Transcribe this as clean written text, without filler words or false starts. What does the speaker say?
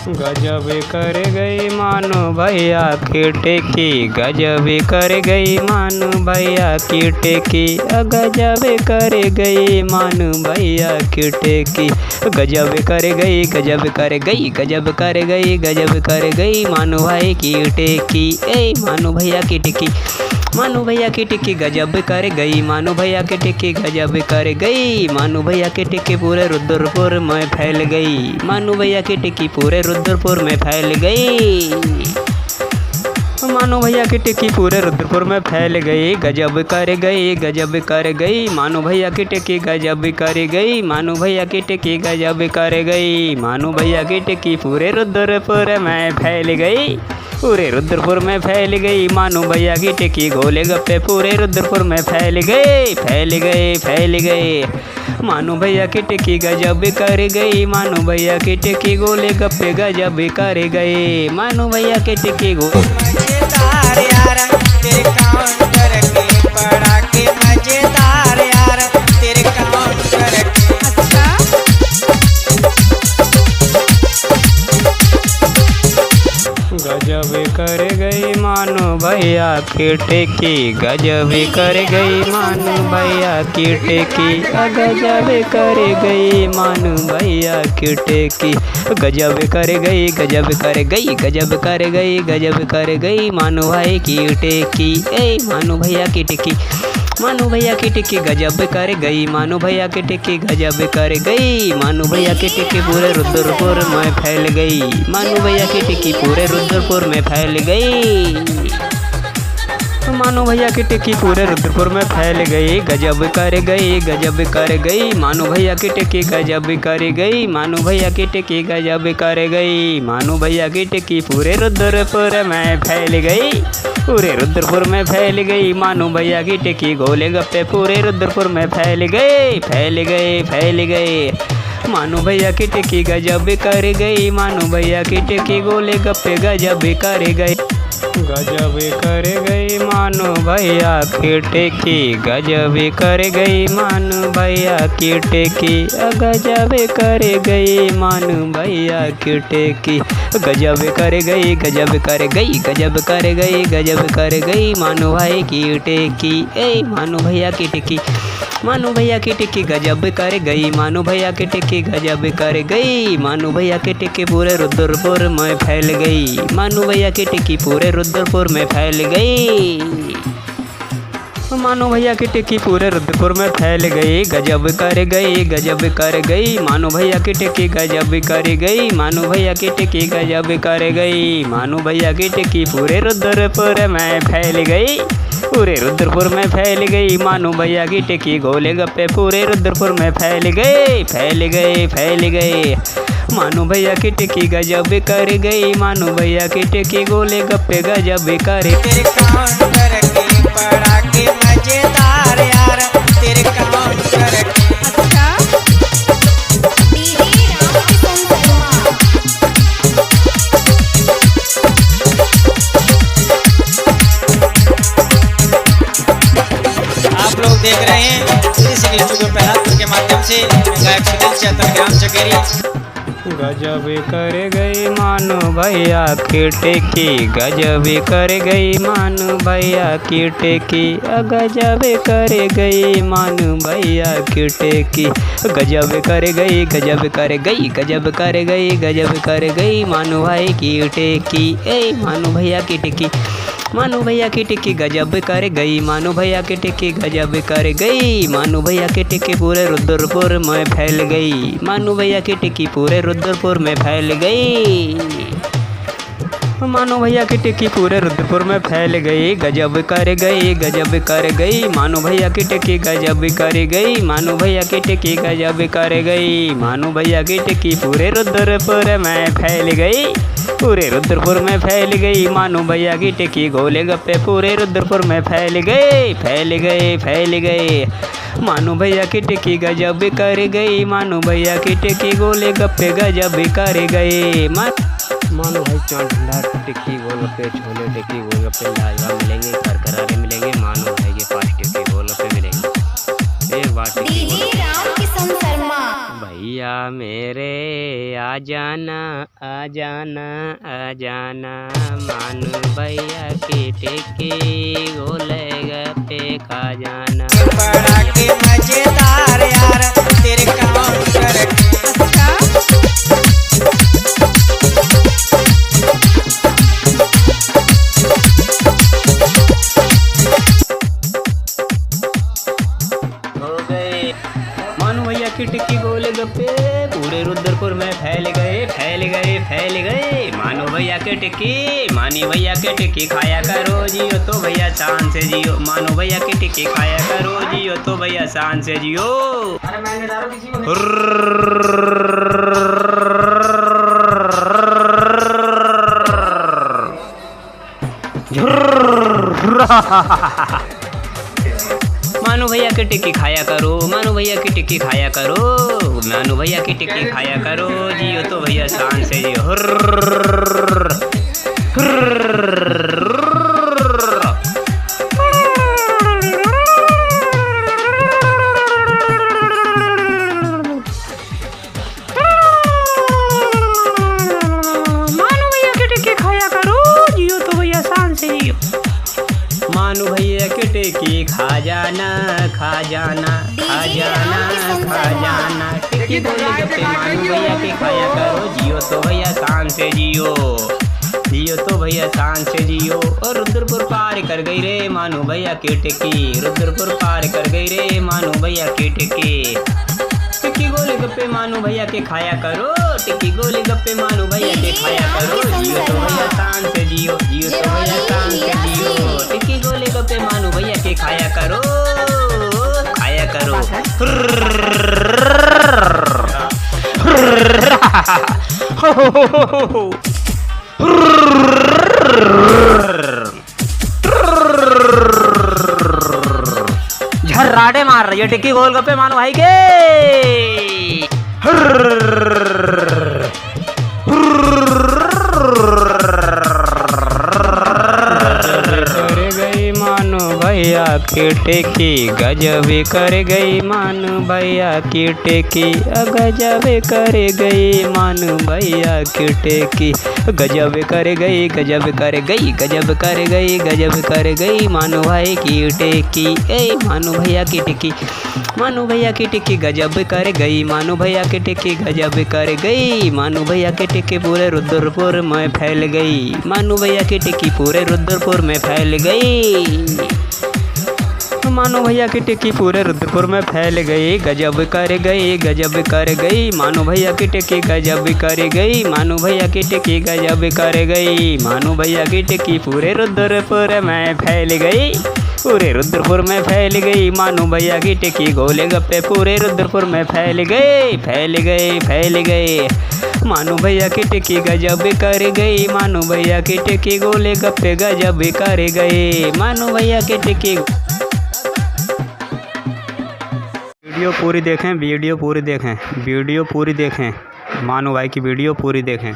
गजब कर गई मानो भैया की टेकी, गजब कर गई मानो भैया की टेकी, गजब कर गई मानो भैया की टेकी, गजब कर गई, गजब कर गई, गजब कर गई, गजब कर गई मानो भाई की टेकी। ए मानो भैया की टेकी, मानो भैया की टिक्की गजब कर गई, मानो भैया की टिक्की गजब कर गई, मानो भैया की टिक्की पूरे रुद्रपुर में फैल गई, मानो भैया की टिक्की पूरे रुद्रपुर में फैल गई, मानो भैया की टिक्की पूरे रुद्रपुर में फैल गई, गजब कर गई, गजब कर गई, मानो भैया की टिक्की गजब कर गई, मानो भैया की टिक्की गजब कर गई, मानो भैया की टिक्की पूरे रुद्रपुर में फैल गई, पूरे रुद्रपुर में फैल गई, मानो भैया की टिक्की गोले गप्पे पूरे रुद्रपुर में फैल गए, फैल गए, फैल गए, मानो भैया की टिक्की गजब कर गई, मानो भैया की टिक्की गोले गप्पे गजब कर गए, मानो भैया की टिक्की मजेदार यार तेरे काउंटर के बड़ा के मजेदार यार तेरे काउंटर के। गजब कर गई मानो भैया की टेकी, गजब कर गई मानो भैया की टेकी, गजब कर गई मानो भैया की टेकी, गजब कर गई, गजब कर गई, गजब कर गई, गजब कर गई मानो भाई की टेकी। ए मानो भैया की टेकी, मानो भैया की टिक्की गजब कर गई, मानो भैया की टिक्की गजब कर गई, मानो भैया की टिक्की पूरे रुद्रपुर में फैल गई, मानो भैया की टिक्की पूरे रुद्रपुर में फैल गई, मानो भैया की टिक्की पूरे रुद्रपुर में फैल गई, गजब कर गई, गजब कर गई, मानो भैया की टिक्की गजब कर गई, मानो भैया की टिक्की गजब कर गई, मानो भैया की टिक्की पूरे रुद्रपुर में फैल गई, पूरे रुद्रपुर में फैल गई, मानो भैया की टिक्की गोले गप्पे पूरे रुद्रपुर में फैल गए, फैल गए, फैल गए, मानो भैया की टिक्की गजब कर गई, मानो भैया की टिक्की गोले गप्पे गजब कर गई, गजब कर गई मानो भैया की टिक्की, गजब कर गई मानो भैया की टिक्की, गजब कर गई मानो भैया की टिक्की, गजब कर गई, गजब कर गई, गजब कर गई, गजब कर गई मानो भाई की टिक्की। ए मानो भैया की टिक्की, मानो भैया की टिक्की गजब कर गई, मानो भैया की टिक्की गजब कर गई, मानो भैया की टिक्की पूरे रुद्रपुर में फैल गई, मानो भैया की टिक्की पूरे रुद्रपुर में फैल गई, मानो भैया की टिक्की पूरे रुद्रपुर में फैल गई, गजब कर गई, गजब कर गई, मानो भैया की टिक्की गजब कर गई, मानो भैया की टिक्की गजब कर गई, मानो भैया की टिक्की पूरे रुद्रपुर में फैल गई, पूरे रुद्रपुर में फैल गई, मानो भैया की टिक्की गोले गप्पे पूरे रुद्रपुर में फैल गए, फैल गए, फैल गए, मानो भैया की टिक्की गजब कर गई, मानो भैया की टिक्की गोले गप्पे गजब कर तेरे काउंटर के बड़ा के मजेदार यार तेरे काउंटर के। आप लोग देख रहे हैं के माध्यम से गायक सुनील चैतन्य ग्राम चकेरी। गजब कर गई मानो भैया की टिक्की, गजब कर गई मानो भैया की टिक्की, गजब कर गई मानो भैया की टिक्की, गजब कर गई, गजब कर गई, गजब कर गई, गजब कर गई मानो भाई की टिक्की। ए मानो भैया की टिक्की, मानो भैया की टिक्की गजब कर गई, मानो भैया की टिक्की गजब कर गई, मानो भैया की टिक्की पूरे रुद्रपुर में फैल गई, मानो भैया की टिक्की पूरे रुद्रपुर में फैल गई, मानो भैया की टिक्की पूरे रुद्रपुर में फैल गई, गजब कर गई, गजब कर गई, मानो भैया की टिक्की गजब कर गई, मानो भैया की टिक्की गजब कर गई, मानो भैया की टिक्की पूरे रुद्रपुर में फैल गई, पूरे रुद्रपुर में फैल गई, मानो भैया की टिक्की गोले गप्पे पूरे रुद्रपुर में फैल गए, फैल गए, फैल गए, मानो भैया की टिक्की गजब कर गई, मानो भैया की टिक्की गोले गप्पे गजब कर गए, मानो भाई चाट भंडार टिक्की गोलगप्पे छोले टिक्की गोलगप्पे लाजवाब मिलेंगे, करकरारे मिलेंगे, मानो भाई के पास टिक्की गोलगप्पे मिलेंगे। एक बार टिक्की राम किशन शर्मा भैया मेरे जाना आ जाना आ जाना, मानू भैया की टिक्की गोलगप्पे खा जाना। बड़ा के मजेदार यार तेरे काउंटर हो गए मानू भैया की टिक्की गोलगप्पे पूरे रुद्रपुर में फैल गए फैल गए फैल गए। मानू भैया की टिक्की मानी भैया की टिक्की खाया करो जियो तो भैया शान से जियो। मानू भैया की टिक्की खाया करो जियो तो भैया शान से जियो। मानू भैया की टिक्की खाया करो, मानू भैया की टिक्की खाया करो, मानू भैया की टिक्की खाया करो जियो तो भैया शान से जियो। मानू भैया की टिक्की खाया करो जियो तो भैया शान से जियो। मानू भैया की टिक्की खा जाना खा जाना खा जाना खा जाना। टिक्की गोलगप्पे मानू भैया की खाया करो जियो तो भैया शान से जियो। जियो तो भैया शान से जियो। और रुद्रपुर पार कर गई रे मानू भैया की टिक्की, रुद्रपुर पार कर गई रे मानू भैया की टिक्की। टिक्की गोलगप्पे मानू भैया के खाया करो, टिक्की गोलगप्पे मानू भैया के खाया करो जियो तो भैया शान से जियो। जियो तो भैया शान से जियो। टिक्की गोलगप्पे मानू भैया के खाया करो खाया करो। झर्राटे मार रही है टिक्की गोलगप्पे मानो भाई के। कर गई मानो भैया की टिक्की गजब कर गई मानो भैया की टिक्की, गजब कर गई मानो भैया की टिक्की, गजब कर गई गजब कर गई गजब कर गई गजब कर गई मानो भाई की टिक्की। ए मानो भैया की टिक्की मानो भैया की टिक्की गजब कर गई, मानो भैया की टिक्की गजब कर गई। मानो भैया की टिक्की पूरे रुद्रपुर में फैल गई, मानो भैया की टिक्की पूरे रुद्रपुर में फैल गई। मानो भैया की टिक्की पूरे रुद्रपुर में फैल गई, गजब कर गई गजब कर गई। मानो भैया की टिक्की गजब कर गई, मानो भैया की टिक्की गजब कर गई। मानो भैया की टिक्की पूरे रुद्रपुर में फैल गई, पूरे रुद्रपुर में फैल गई। मानो भैया की टिक्की गोलगप्पे पूरे रुद्रपुर में फैल गए फैल गए फैल गए। मानो भैया की टिक्की गजब कर गई, मानो भैया की टिक्की गोलगप्पे गजब कर गए। मानो भैया की टिक्की। वीडियो पूरी देखें, वीडियो पूरी देखें, वीडियो पूरी देखें, मानो भाई की वीडियो पूरी देखें।